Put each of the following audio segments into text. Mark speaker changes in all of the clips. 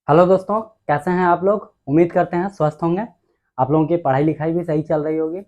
Speaker 1: Hello दोस्तों, कैसे हैं आप लोग। उम्मीद करते हैं स्वस्थ होंगे। आप लोगों की पढ़ाई लिखाई भी सही चल रही होगी।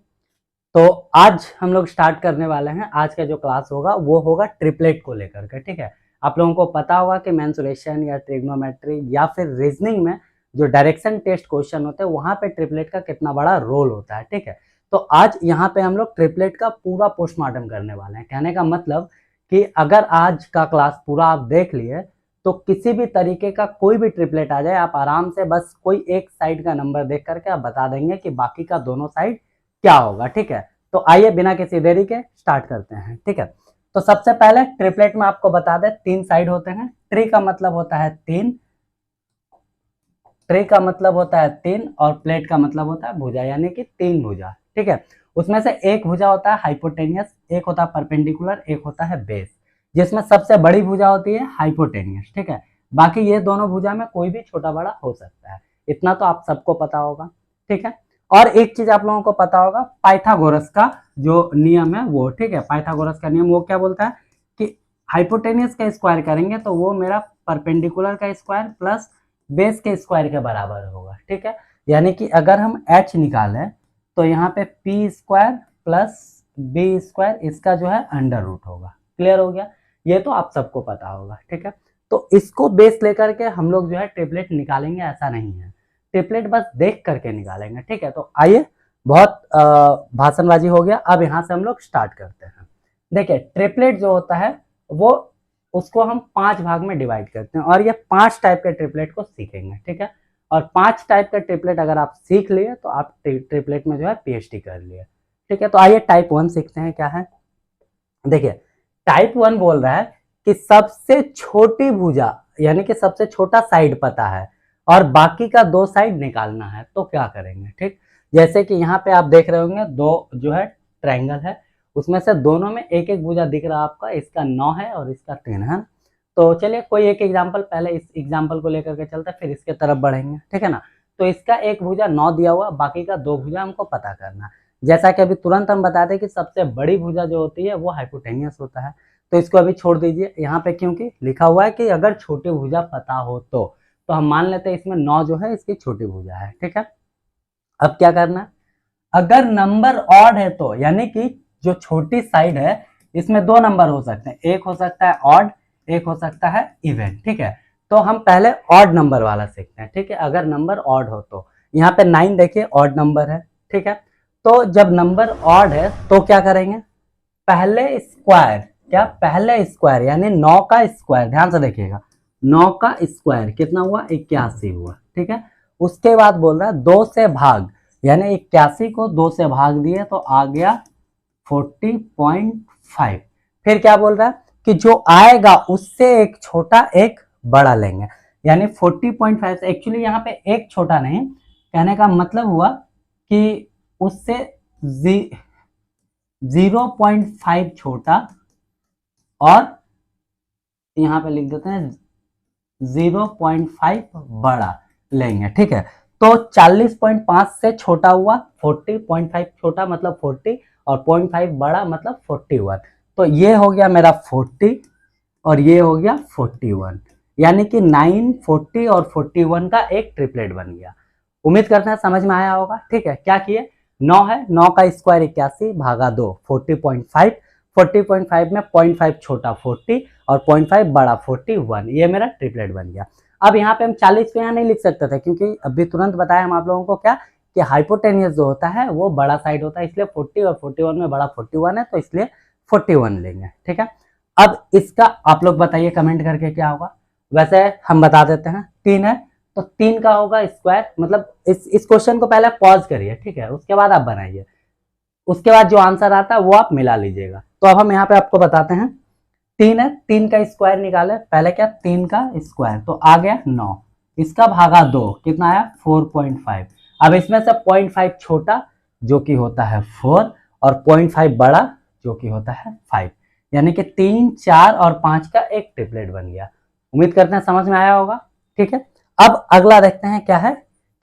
Speaker 1: तो आज हम लोग स्टार्ट करने वाले हैं। आज का जो क्लास होगा वो होगा ट्रिपलेट को लेकर के। ठीक है, आप लोगों को पता होगा कि मेंसुरेशन या ट्रिग्नोमेट्री या फिर रीजनिंग में जो डायरेक्शन टेस्ट क्वेश्चन होते हैं वहाँ पे ट्रिपलेट का कितना बड़ा रोल होता है। ठीक है, तो आज यहाँ पे हम लोग ट्रिपलेट का पूरा पोस्टमार्टम करने वाले हैं। कहने का मतलब कि अगर आज का क्लास पूरा आप देख लिए तो किसी भी तरीके का कोई भी ट्रिपलेट आ जाए, आप आराम से बस कोई एक साइड का नंबर देख करके आप बता देंगे कि बाकी का दोनों साइड क्या होगा। ठीक है, तो आइए बिना किसी देरी के स्टार्ट करते हैं। ठीक है, तो सबसे पहले ट्रिपलेट में आपको बता दें 3 साइड होते हैं। ट्री का मतलब होता है 3, ट्री का मतलब होता है 3 और प्लेट का मतलब होता है भुजा, यानी कि 3 भुजा। ठीक है, उसमें से एक भुजा होता है हाइपोटेनियस, एक होता है परपेंडिकुलर, एक होता है बेस, जिसमें सबसे बड़ी भुजा होती है हाइपोटेनियस। ठीक है, बाकी ये दोनों भुजा में कोई भी छोटा बड़ा हो सकता है, इतना तो आप सबको पता होगा। ठीक है, और एक चीज आप लोगों को पता होगा, पाइथागोरस का जो नियम है वो। ठीक है, पाइथागोरस का नियम वो क्या बोलता है कि हाइपोटेनियस का स्क्वायर करेंगे तो वो मेरा परपेंडिकुलर का स्क्वायर प्लस बेस के स्क्वायर के बराबर होगा। ठीक है, यानी कि अगर हम h निकालें तो यहाँ पे P square plus B square, इसका जो है अंडर रूट होगा। क्लियर हो गया, ये तो आप सबको पता होगा। ठीक है, तो इसको बेस लेकर के हम लोग जो है ट्रिपलेट निकालेंगे, ऐसा नहीं है। ट्रिपलेट बस देख करके निकालेंगे। ठीक है, तो आइए, बहुत भाषणबाजी हो गया, अब यहाँ से हम लोग स्टार्ट करते हैं। देखिए, ट्रिपलेट जो होता है वो उसको हम 5 भाग में डिवाइड करते हैं और ये 5 टाइप के ट्रिपलेट को सीखेंगे। ठीक है, और 5 टाइप के ट्रिपलेट अगर आप सीख लिए तो आप ट्रिपलेट में जो है पीएचडी कर लिए। ठीक है, तो आइए टाइप 1 सीखते हैं क्या है। देखिए, टाइप 1 बोल रहा है कि सबसे छोटी भुजा यानी कि सबसे छोटा साइड पता है और बाकी का 2 साइड निकालना है, तो क्या करेंगे। ठीक, जैसे कि यहाँ पे आप देख रहे होंगे 2 जो है ट्रायंगल है, उसमें से दोनों में एक एक भुजा दिख रहा है आपका, इसका 9 है और इसका 3 है। तो चलिए कोई एक एग्जाम्पल, पहले इस एग्जाम्पल को लेकर के चलते फिर इसके तरफ बढ़ेंगे। ठीक है ना, तो इसका एक भुजा 9 दिया हुआ, बाकी का 2 भुजा हमको पता करना। जैसा कि अभी तुरंत हम बता दें कि सबसे बड़ी भुजा जो होती है वो हाइपोटेनियस होता है, तो इसको अभी छोड़ दीजिए यहाँ पे, क्योंकि लिखा हुआ है कि अगर छोटी भुजा पता हो तो हम मान लेते हैं इसमें 9 जो है इसकी छोटी भुजा है। ठीक है, अब क्या करना है, अगर नंबर ऑड है तो यानी कि जो छोटी साइड है इसमें 2 नंबर हो सकते हैं, एक हो सकता है ऑड, एक हो सकता है इवन। ठीक है, तो हम पहले ऑड नंबर वाला सीखते हैं। ठीक है, अगर नंबर ऑड हो तो यहाँ पे 9 देखिए ऑड नंबर है। ठीक है, तो जब नंबर ऑड है तो क्या करेंगे, पहले स्क्वायर, क्या पहले स्क्वायर यानी 9 का स्क्वायर, ध्यान से देखिएगा 9 का स्क्वायर कितना हुआ, 81 हुआ। ठीक है, उसके बाद बोल रहा है 2 से भाग, यानी 81 को 2 से भाग दिए तो आ गया 40.5। फिर क्या बोल रहा है कि जो आएगा उससे एक छोटा एक बड़ा लेंगे, यानी 40.5 से एक्चुअली यहाँ पे एक छोटा नहीं, कहने का मतलब हुआ कि उससे 0.5 छोटा और यहाँ पे लिख देते हैं 0.5 बड़ा लेंगे। ठीक है, तो 40.5 से छोटा हुआ 40.5, छोटा मतलब 40 और 0.5 बड़ा मतलब 41, तो ये हो गया मेरा 40 और ये हो गया 41, यानी कि 9, 40 और 41 का एक ट्रिपलेट बन गया। उम्मीद करते हैं समझ में आया होगा। ठीक है, क्या किए, 9 है, 9 का स्क्वायर 81 भागा 2 40.5, 40.5 में 0.5 छोटा 40 और 0.5 बड़ा 41, ये मेरा ट्रिपलेट बन गया। अब यहाँ पे हम 40 पे यहाँ नहीं लिख सकते थे, क्योंकि अभी तुरंत बताया हम आप लोगों को क्या कि हाइपोटेनियस जो होता है वो बड़ा साइड होता है, इसलिए 40 और 41 में बड़ा 41 है, तो इसलिए 41 लेंगे। ठीक है, अब इसका आप लोग बताइए कमेंट करके क्या होगा। वैसे हम बता देते हैं 3 है तो 3 का होगा स्क्वायर, मतलब इस क्वेश्चन को पहले पॉज करिए। ठीक है, उसके बाद आप बनाइए, उसके बाद जो आंसर आता है वो आप मिला लीजिएगा। तो अब हम यहाँ पे आपको बताते हैं 3 है, 3 का स्क्वायर निकाले, पहले क्या 3 का स्क्वायर तो आ गया 9, इसका भागा 2 कितना आया 4.5। अब इसमें से 0.5 छोटा जो कि होता है 4 और 0.5 बड़ा जो कि होता है 5, यानी कि 3, 4 और 5 का एक ट्रिपलेट बन गया। उम्मीद करते हैं समझ में आया होगा। ठीक है, अब अगला देखते हैं क्या है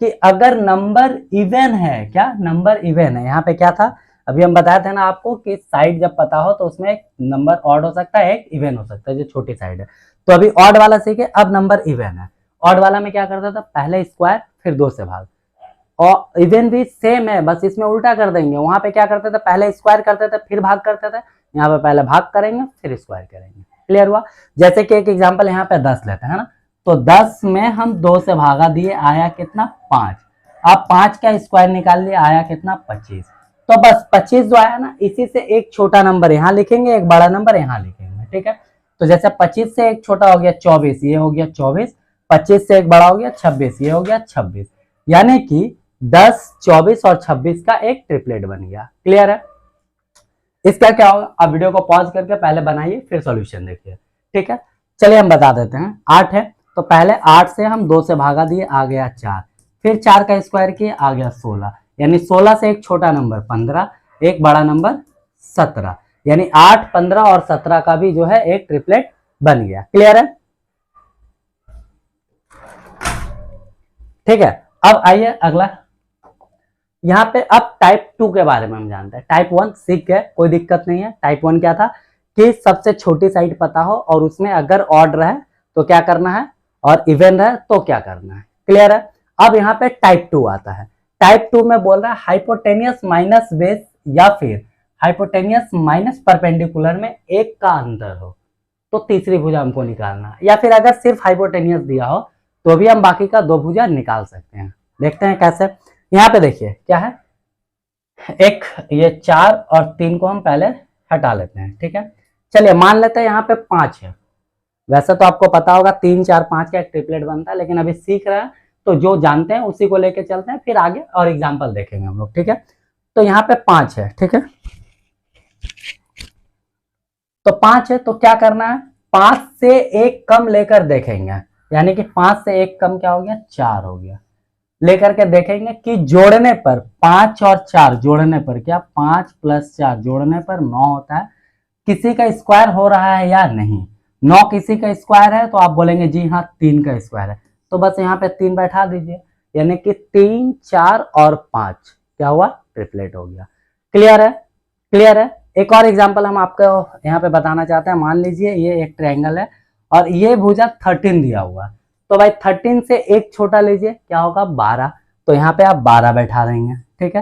Speaker 1: कि अगर नंबर इवन है, क्या नंबर इवन है, यहाँ पे क्या था अभी हम बताए थे ना आपको कि साइड जब पता हो तो उसमें एक नंबर ऑड हो सकता है, एक इवन हो सकता है, जो छोटी साइड है। तो अभी ऑड वाला सीखे, अब नंबर इवन है ऑड वाला में क्या करता था, पहले स्क्वायर फिर 2 से भाग। और इवन भी सेम है, बस इसमें उल्टा कर देंगे। वहां पे क्या करते थे, पहले स्क्वायर करते थे फिर भाग करते थे, यहाँ पे पहले भाग करेंगे फिर स्क्वायर करेंगे। क्लियर हुआ। जैसे कि एक एग्जांपल यहाँ पे 10 लेते हैं ना, तो 10 में हम 2 से भागा दिए, आया कितना 5। अब 5 का स्क्वायर निकाल लिया, आया कितना 25। तो बस 25 जो आया ना, इसी से एक छोटा नंबर यहाँ लिखेंगे, एक बड़ा नंबर यहाँ लिखेंगे। ठीक है, तो जैसे 25 से एक छोटा हो गया 24, ये हो गया 24। 25 से एक बड़ा हो गया 26, ये हो गया 26। यानी कि 10, 24 और 26 का एक ट्रिपलेट बन गया। क्लियर है। इसका क्या होगा, आप वीडियो को पॉज करके पहले बनाइए फिर सॉल्यूशन देखिए। ठीक है, चलिए हम बता देते हैं। 8 है तो पहले 8 से हम 2 से भागा दिए, आ गया 4। फिर 4 का स्क्वायर किए, आ गया 16। यानी 16 से एक छोटा नंबर 15, एक बड़ा नंबर 17। यानी 8, 15 और 17 का भी जो है एक ट्रिपलेट बन गया। क्लियर है। ठीक है, अब आइए अगला। यहाँ पे अब टाइप 2 के बारे में हम जानते हैं। टाइप 1 सीख गए, कोई दिक्कत नहीं है। टाइप 1 क्या था कि सबसे छोटी साइड पता हो और उसमें अगर ऑड रहे तो क्या करना है, और इवन रहे तो क्या करना है। क्लियर है। अब यहाँ पे टाइप 2 आता है। टाइप 2 में बोल रहा है हाइपोटेनियस माइनस बेस या फिर हाइपोटेनियस माइनस परपेंडिकुलर में एक का अंतर हो तो तीसरी भुजा हमको निकालना है, या फिर अगर सिर्फ हाइपोटेनियस दिया हो तो भी हम बाकी का 2 भुजा निकाल सकते हैं। देखते हैं कैसे। यहाँ पे देखिए क्या है, एक ये 4 और 3 को हम पहले हटा लेते हैं। ठीक है, चलिए मान लेते हैं यहाँ पे 5 है। वैसे तो आपको पता होगा 3, 4, 5 का एक ट्रिपलेट बनता है, लेकिन अभी सीख रहे हैं तो जो जानते हैं उसी को लेके चलते हैं, फिर आगे और एग्जाम्पल देखेंगे हम लोग। ठीक है, तो यहाँ पे 5 है। ठीक है, तो 5 है तो क्या करना है, 5 से एक कम लेकर देखेंगे। यानी कि 5 से एक कम क्या हो गया, 4 हो गया। लेकर के देखेंगे कि जोड़ने पर 5 और 4 जोड़ने पर क्या, 5 + 4 जोड़ने पर 9 होता है। किसी का स्क्वायर हो रहा है या नहीं। 9 किसी का स्क्वायर है तो आप बोलेंगे जी हाँ 3 का स्क्वायर है, तो बस यहाँ पे 3 बैठा दीजिए। यानी कि 3, 4 और 5 क्या हुआ, ट्रिपलेट हो गया। क्लियर है। क्लियर है। एक और एग्जांपल हम आपको यहाँ पे बताना चाहते हैं। मान लीजिए ये एक ट्रायंगल है और ये भुजा 13 दिया हुआ, तो भाई 13 से एक छोटा लीजिए, क्या होगा 12। तो यहाँ पे आप 12 बैठा देंगे। ठीक है,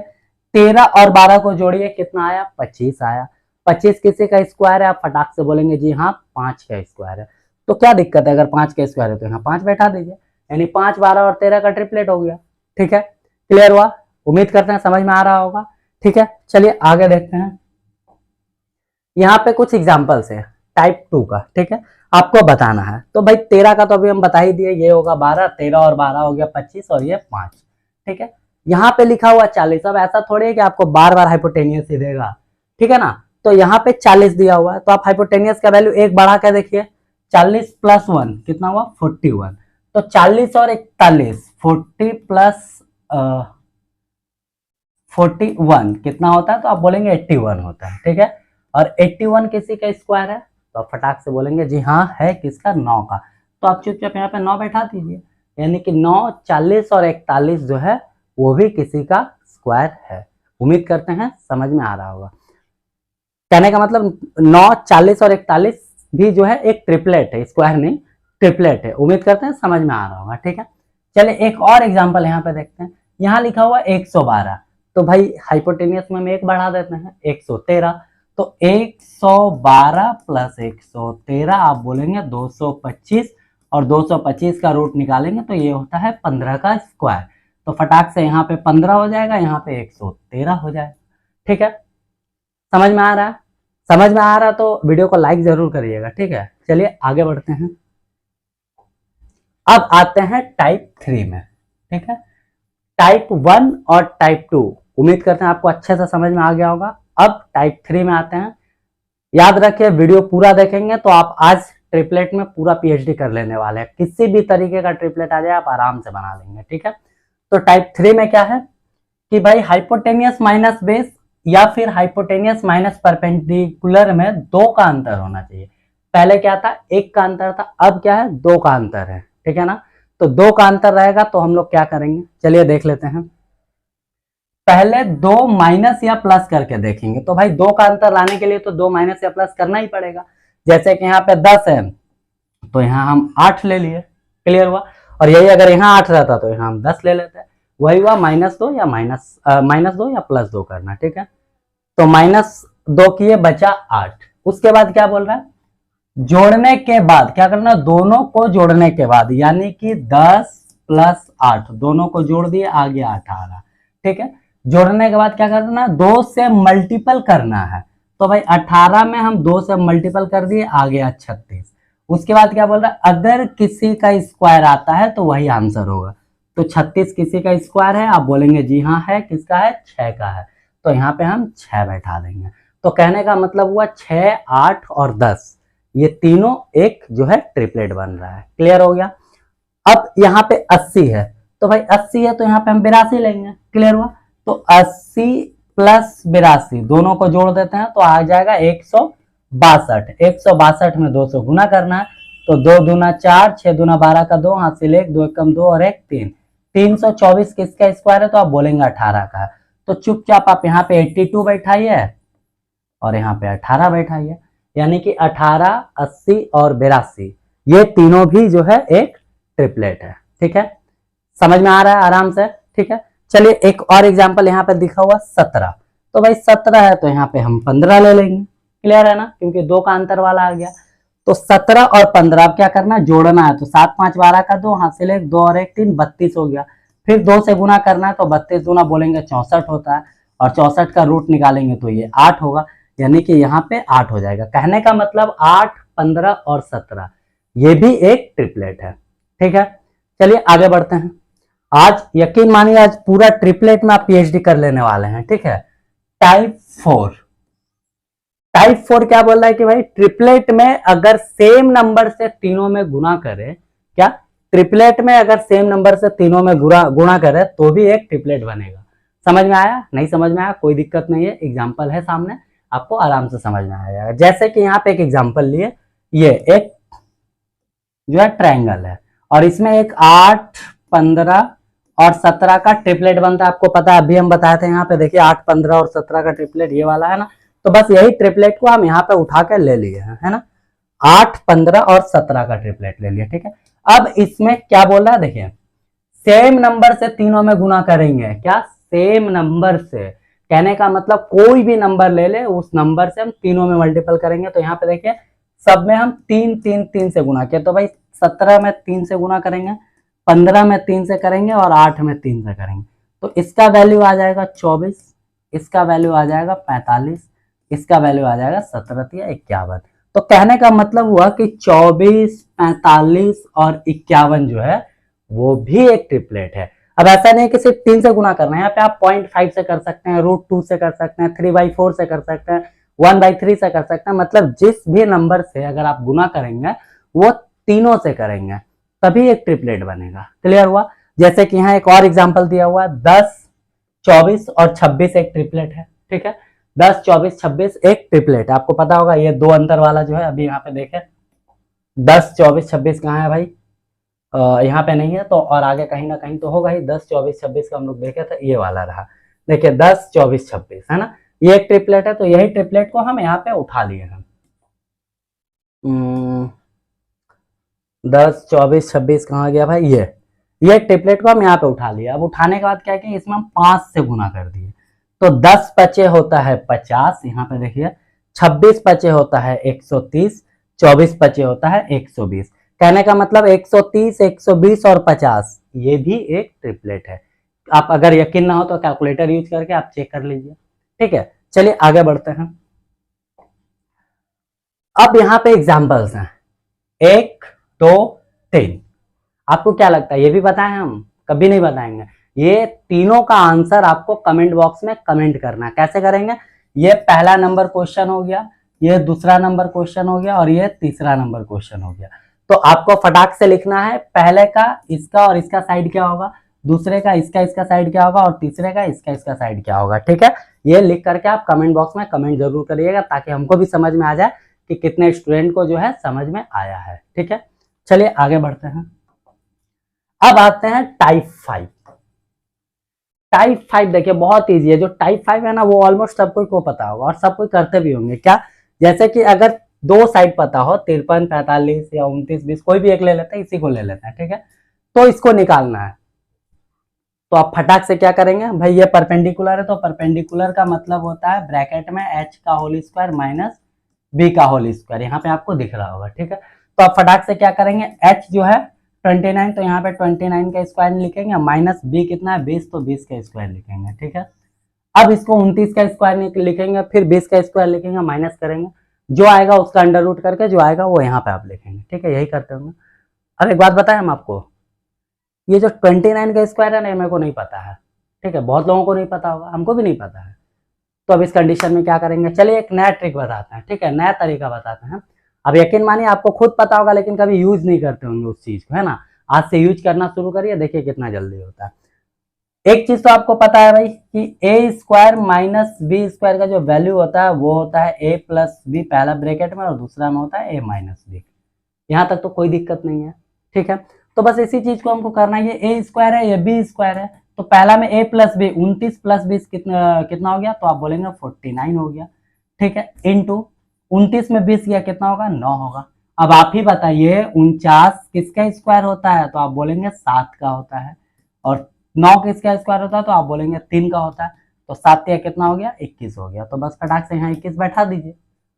Speaker 1: 13 और 12 को जोड़िए, कितना आया, 25 आया। 25 किसी का स्क्वायर है, आप फटाक से बोलेंगे जी हाँ 5 का स्क्वायर है। तो क्या दिक्कत है, अगर 5 का स्क्वायर है तो यहाँ 5 बैठा दीजिए। यानी 5, 12 और 13 का ट्रिपलेट हो गया। ठीक है, क्लियर हुआ। उम्मीद करते हैं समझ में आ रहा होगा। ठीक है, चलिए आगे देखते हैं। यहाँ पे कुछ एग्जाम्पल्स है टाइप 2 का। ठीक है, आपको बताना है। तो भाई 13 का तो अभी हम बता ही दिए, ये होगा 12, 13 और 12 हो गया 25 और ये 5। ठीक है, यहाँ पे लिखा हुआ 40। अब ऐसा थोड़ी है कि आपको बार बार हाइपोटेनियस ही देगा। ठीक है ना, तो यहाँ पे 40 दिया हुआ है, तो आप हाइपोटेनियस का वैल्यू एक बढ़ा के देखिए। 40 + 1 कितना हुआ, 41। तो 40 और 41, 40 + 41 कितना होता है, तो आप बोलेंगे 81 होता है। ठीक है, और 81 किसी का स्क्वायर है तो आप फटाक से बोलेंगे जी हाँ है किसका, 9 का। तो आप चुपचाप यहाँ पे 9 बैठा दीजिए। यानी कि 9, 40 और 41 जो है वो भी किसी का स्क्वायर है। उम्मीद करते हैं समझ में आ रहा होगा। कहने का मतलब 9, 40 और 41 भी जो है एक ट्रिपलेट है, स्क्वायर नहीं ट्रिपलेट है। उम्मीद करते हैं समझ में आ रहा होगा। ठीक है, चलिए एक और एग्जाम्पल यहाँ पे देखते हैं। यहाँ लिखा हुआ 112, तो भाई हाइपोटेनियस में हम एक बढ़ा देते हैं, 113। तो 112 + 113 आप बोलेंगे 225, और 225 का रूट निकालेंगे तो ये होता है 15 का स्क्वायर। तो फटाक से यहाँ पे 15 हो जाएगा, यहाँ पे 113 हो जाएगा। ठीक है, समझ में आ रहा है। समझ में आ रहा तो वीडियो को लाइक जरूर करिएगा। ठीक है, चलिए आगे बढ़ते हैं। अब आते हैं टाइप 3 में। ठीक है, टाइप 1 और टाइप 2 उम्मीद करते हैं आपको अच्छे से समझ में आ गया होगा। अब टाइप 3 में आते हैं। याद रखिए वीडियो पूरा देखेंगे तो आप आज ट्रिपलेट में पूरा पीएचडी कर लेने वाले हैं। किसी भी तरीके का ट्रिपलेट आ जाए आप आराम से बना लेंगे। ठीक है, तो टाइप 3 में क्या है कि भाई हाइपोटेनियस माइनस बेस या फिर हाइपोटेनियस माइनस परपेंडिकुलर में 2 का अंतर होना चाहिए। पहले क्या था, 1 का अंतर था, अब क्या है 2 का अंतर है। ठीक है ना, तो 2 का अंतर रहेगा तो हम लोग क्या करेंगे, चलिए देख लेते हैं। पहले 2 माइनस या प्लस करके देखेंगे। तो भाई 2 का अंतर लाने के लिए तो 2 माइनस या प्लस करना ही पड़ेगा। जैसे कि यहाँ पे 10 है तो यहाँ हम 8 ले लिए। क्लियर हुआ। और यही अगर यहाँ 8 रहता तो यहाँ हम 10 ले लेते हैं। वही हुआ -2 या -2 या +2 करना, ठीक है। तो -2 किए बचा 8। उसके बाद क्या बोल रहा है, जोड़ने के बाद क्या करना, दोनों को जोड़ने के बाद, यानी कि 10 + 8 दोनों को जोड़ दिए, आ गया 18, ठीक है। जोड़ने के बाद क्या करना, 2 से मल्टीपल करना है। तो भाई 18 में हम 2 से मल्टीपल कर दिए, आ गया 36। उसके बाद क्या बोल रहा है, अगर किसी का स्क्वायर आता है तो वही आंसर होगा। तो 36 किसी का स्क्वायर है, आप बोलेंगे जी हाँ है, किसका है, 6 का है। तो यहाँ पे हम 6 बैठा देंगे। तो कहने का मतलब हुआ 6, 8 और 10 ये तीनों एक जो है ट्रिपलेट बन रहा है। क्लियर हो गया। अब यहाँ पे 80 है, तो भाई 80 है तो यहाँ पे हम 82 लेंगे। क्लियर हुआ। तो 80 + 82 दोनों को जोड़ देते हैं तो आ जाएगा 162। 162 में 2 से गुना करना है, तो 2 दूना 4, 6 दूना 12 का 2, हासिल 1, 2 एकम 2 और 1 3। 324 किसका स्क्वायर है, तो आप बोलेंगे 18 का है। तो चुपचाप आप यहाँ पे 82 बैठाइए और यहाँ पे 18 बैठाइए, यानी कि 18, 80 और 82 ये तीनों भी जो है एक ट्रिपलेट है। ठीक है, समझ में आ रहा है आराम से। ठीक है, चलिए एक और एग्जांपल यहाँ पे दिखा हुआ 17। तो भाई 17 है तो यहाँ पे हम 15 ले लेंगे। क्लियर है ना, क्योंकि 2 का अंतर वाला आ गया। तो 17 और 15 अब क्या करना है, जोड़ना है। तो 7 5 12 का 2, हासिल 1, 2 और 1 3, 32 हो गया। फिर 2 से गुना करना है, तो 32 गुना बोलेंगे 64 होता है, और 64 का रूट निकालेंगे तो ये 8 होगा, यानी कि यहाँ पे 8 हो जाएगा। कहने का मतलब 8, 15 और 17 ये भी एक ट्रिपलेट है। ठीक है, चलिए आगे बढ़ते हैं। आज यकीन मानिए आज पूरा ट्रिपलेट में आप पीएचडी कर लेने वाले हैं। ठीक है, टाइप 4। टाइप 4 क्या बोल रहा है कि भाई ट्रिपलेट में अगर सेम नंबर से तीनों में गुना करे, क्या ट्रिपलेट में अगर सेम नंबर से तीनों में गुणा करे तो भी एक ट्रिपलेट बनेगा। समझ में आया? नहीं समझ में आया कोई दिक्कत नहीं है, एग्जाम्पल है सामने, आपको आराम से समझ में आ जाएगा। जैसे कि यहाँ पे एक एग्जाम्पल लिए, ये एक जो है ट्रायंगल है और इसमें एक 8, 15 और 17 का ट्रिपलेट बनता है। आपको पता है, अभी हम बताए थे। यहाँ पे देखिए 8, 15 और 17 का ट्रिपलेट ये वाला है ना। तो बस यही ट्रिपलेट को हम यहाँ पे उठा कर ले लिए हैं, है ना। 8, 15 और 17 का ट्रिपलेट ले लिए। ठीक है, अब इसमें क्या बोल रहा है, देखिए सेम नंबर से तीनों में गुना करेंगे। क्या सेम नंबर से, कहने का मतलब कोई भी नंबर ले ले, उस नंबर से हम तीनों में मल्टीपल करेंगे। तो यहाँ पे देखिए सब में हम 3 3 3 से गुना किया, तो भाई 17 में 3 से गुना करेंगे, 15 में 3 से करेंगे और 8 में 3 से करेंगे। तो इसका वैल्यू आ जाएगा 24, इसका वैल्यू आ जाएगा 45, इसका वैल्यू आ जाएगा 17 या 51। तो कहने का मतलब हुआ कि 24, 45 और 51 जो है वो भी एक ट्रिपलेट है। अब ऐसा नहीं है कि सिर्फ 3 से गुना करना है, यहाँ पे आप 0.5 से कर सकते हैं, √2 से कर सकते हैं, 3/4 से कर सकते हैं, 1/3 से कर सकते हैं। मतलब जिस भी नंबर से अगर आप गुना करेंगे वो तीनों से करेंगे तभी एक ट्रिपलेट बनेगा। क्लियर हुआ। जैसे कि यहाँ एक और एग्जांपल दिया हुआ है, 10, 24 और 26 एक ट्रिपलेट है। ठीक है, 10, 24, 26 एक ट्रिपलेट है। आपको पता होगा ये 2 अंतर वाला जो है, अभी यहाँ पे देखें 10, 24, 26 कहाँ है भाई, यहाँ पे नहीं है तो, और आगे कहीं ना कहीं तो होगा ही। 10, 24, 26 का हम लोग देखे थे, ये वाला रहा। देखिए 10, 24, 26 है ना, ये एक ट्रिपलेट है। तो यही ट्रिपलेट को हम यहाँ पे उठा लिए हैं। 10, 24, 26 कहाँ गया भाई, ये ट्रिपलेट को हम यहाँ पे उठा लिया। अब उठाने के बाद क्या किया, इसमें हम 5 से गुना कर दिए। तो 10 पचे होता है 50, यहाँ पे देखिए 26 पचे होता है 130, 24 पचे होता है 120। कहने का मतलब 130, 120 और 50 ये भी एक ट्रिपलेट है। आप अगर यकीन ना हो तो कैलकुलेटर यूज करके आप चेक कर लीजिए। ठीक है, चलिए आगे बढ़ते हैं। अब यहाँ पे एग्जाम्पल्स हैं 1, 2, 3। आपको क्या लगता है, ये भी बताएं? हम कभी नहीं बताएंगे। ये तीनों का आंसर आपको कमेंट बॉक्स में कमेंट करना है। कैसे करेंगे, ये पहला नंबर क्वेश्चन हो गया, ये दूसरा नंबर क्वेश्चन हो गया और ये तीसरा नंबर क्वेश्चन हो गया। तो आपको फटाक से लिखना है, पहले का इसका और इसका साइड क्या होगा, दूसरे का इसका साइड क्या होगा और तीसरे का इसका साइड क्या होगा। ठीक है, ये लिख करके आप कमेंट बॉक्स में कमेंट जरूर करिएगा, ताकि हमको भी समझ में आ जाए कि कितने स्टूडेंट को जो है समझ में आया है। ठीक है, चलिए आगे बढ़ते हैं। अब आते हैं टाइप 5। टाइप 5 देखिए बहुत इजी है। जो टाइप 5 है ना, वो ऑलमोस्ट सब कोई को पता होगा और सब कोई करते भी होंगे। क्या, जैसे कि अगर 2 साइड पता हो, 53, 45 या 29, 20, कोई भी एक ले लेते हैं, इसी को ले लेते हैं। ठीक है, तो इसको निकालना है। तो आप फटाक से क्या करेंगे भाई, ये परपेंडिकुलर है तो परपेंडिकुलर का मतलब होता है ब्रैकेट में h का होल स्क्वायर माइनस b का होल स्क्वायर, यहाँ पे आपको दिख रहा होगा, ठीक है। तो आप फटाक से क्या करेंगे, h जो है 29, तो यहाँ पे 29 का स्क्वायर लिखेंगे, माइनस b कितना है 20, तो 20 का स्क्वायर लिखेंगे, ठीक है। अब इसको 29 का स्क्वायर लिखेंगे, फिर 20 का स्क्वायर लिखेंगे, माइनस करेंगे, जो आएगा उसका अंडर रूट करके जो आएगा वो यहाँ पे आप लिखेंगे, ठीक है। यही करते होंगे। अब एक बात बताएं हम आपको, ये जो 29 का स्क्वायर है ना, मेरे को नहीं पता है, ठीक है, बहुत लोगों को नहीं पता होगा, हमको भी नहीं पता है। तो अब इस कंडीशन में क्या करेंगे, चलिए एक नया ट्रिक बताते हैं, ठीक है, नया तरीका बताते हैं। अब यकीन मानिए आपको खुद पता होगा लेकिन कभी यूज नहीं करते होंगे उस चीज को, है ना। आज से यूज करना शुरू करिए, देखिए कितना जल्दी होता है। एक चीज तो आपको पता है भाई कि ए स्क्वायर माइनस बी स्क्वायर का जो वैल्यू होता है वो होता है ए प्लस बी, पहला ब्रैकेट में, और दूसरा में होता है ए माइनस बी। यहाँ तक तो कोई दिक्कत नहीं है, ठीक है। तो बस इसी चीज को हमको करना है, ये ए स्क्वायर है ये बी स्क्वायर है, तो पहला में ए प्लस बी, 29 प्लस 20 कितना हो गया, तो आप बोलेंगे 49 हो गया, ठीक है। इंटू 29 में 20 गया कितना होगा, 9 होगा। अब आप ही बताइए 49 किसका स्क्वायर होता है, तो आप बोलेंगे 7 का होता है, और 9 किसका स्क्वायर होता है, तो आप बोलेंगे 3 का होता है। तो 7 का कितना हो गया, 21 हो गया। तो बस फटाक से यहाँ 21 बैठा दीजिए,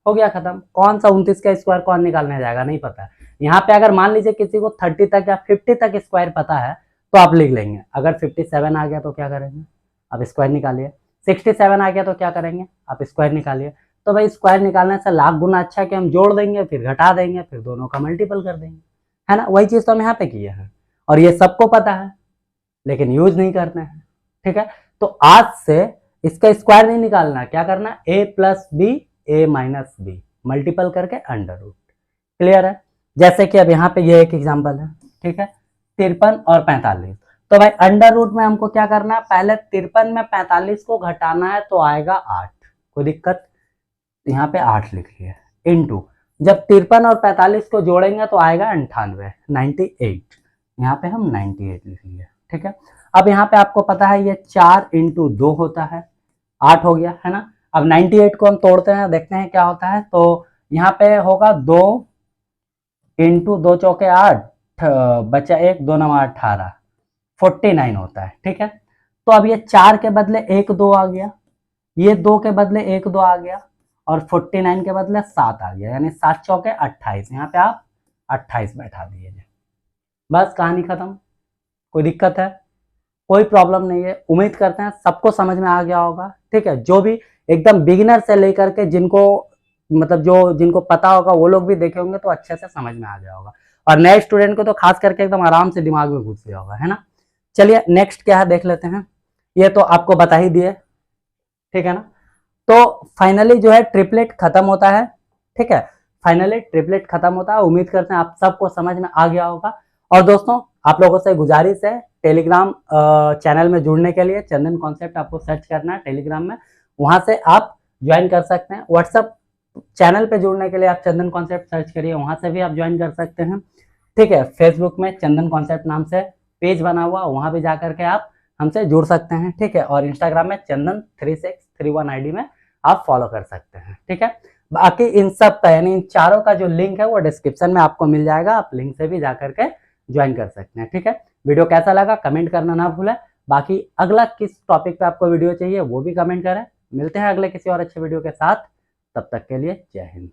Speaker 1: हो गया खत्म। कौन सा 29 का स्क्वायर कौन निकालने जाएगा, नहीं पता है। यहाँ पे अगर मान लीजिए किसी को 30 तक या 50 तक स्क्वायर पता है तो आप लिख लेंगे, अगर 57 आ गया तो क्या करेंगे, आप स्क्वायर निकालिए। 67 आ गया तो क्या करेंगे, आप स्क्वायर निकालिए। तो भाई स्क्वायर निकालने से लाख गुना अच्छा कि हम जोड़ देंगे, फिर घटा देंगे, फिर दोनों का मल्टीपल कर देंगे, है ना। वही चीज तो हम यहाँ पे किए हैं, और ये सबको पता है लेकिन यूज नहीं करते हैं, ठीक है। तो आज से इसका स्क्वायर नहीं निकालना, क्या करना, A plus B A minus B multiple करके अंडर रूट, क्लियर है। जैसे कि अब यहाँ पे ये एक एग्जांपल है, ठीक है, 53 और 45। तो भाई अंडर रूट में हमको क्या करना है, पहले 53 में 45 को घटाना है तो आएगा 8, कोई दिक्कत, यहाँ पे 8 लिख लिया, इंटू जब 53 और 45 को जोड़ेंगे तो आएगा 98, 98, यहाँ पे हम 98 लिख लिया, ठीक है। अब यहाँ पे आपको पता है ये 4 इंटू 2 होता है, 8 हो गया, है ना। अब 98 को हम तोड़ते हैं, देखते हैं क्या होता है। तो यहाँ पे होगा 2 इंटू 2 चौके 8, बचा 1, 2 9 18, 49 होता है, ठीक है। तो अब ये 4 के बदले 1 2 आ गया, ये 2 के बदले 1 2 आ गया, और 49 के बदले 7 आ गया, यानी 7 चौके 28, यहाँ पे आप 28 बैठा दीजिए, बस कहानी खत्म। कोई दिक्कत है, कोई प्रॉब्लम नहीं है। उम्मीद करते हैं सबको समझ में आ गया होगा, ठीक है। जो भी एकदम बिगिनर से लेकर के जिनको मतलब जो जिनको पता होगा वो लोग भी देखे होंगे तो अच्छे से समझ में आ गया होगा, और नए स्टूडेंट को तो खास करके एकदम आराम से दिमाग में घुस गया होगा, है ना। चलिए नेक्स्ट क्या है देख लेते हैं। ये तो आपको बता ही दिए, ठीक है ना। तो फाइनली जो है ट्रिपलेट खत्म होता है, ठीक है, फाइनली ट्रिपलेट खत्म होता है। उम्मीद करते हैं आप सबको समझ में आ गया होगा। और दोस्तों आप लोगों से गुजारिश है, टेलीग्राम चैनल में जुड़ने के लिए चंदन कॉन्सेप्ट आपको सर्च करना है टेलीग्राम में, वहां से आप ज्वाइन कर सकते हैं। व्हाट्सएप चैनल पे जुड़ने के लिए आप चंदन कॉन्सेप्ट सर्च करिए, वहां से भी आप ज्वाइन कर सकते हैं, ठीक है। फेसबुक में चंदन कॉन्सेप्ट नाम से पेज बना हुआ, वहां भी जाकर के आप हमसे जुड़ सकते हैं, ठीक है। और इंस्टाग्राम में चंदन 3631 आईडी में आप फॉलो कर सकते हैं, ठीक है। बाकी इन सब का यानी इन चारों का जो लिंक है वो डिस्क्रिप्शन में आपको मिल जाएगा, आप लिंक से भी जाकर के ज्वाइन कर सकते हैं, ठीक है। वीडियो कैसा लगा कमेंट करना ना भूलें। बाकी अगला किस टॉपिक पे आपको वीडियो चाहिए वो भी कमेंट करें। मिलते हैं अगले किसी और अच्छे वीडियो के साथ, तब तक के लिए जय हिंद।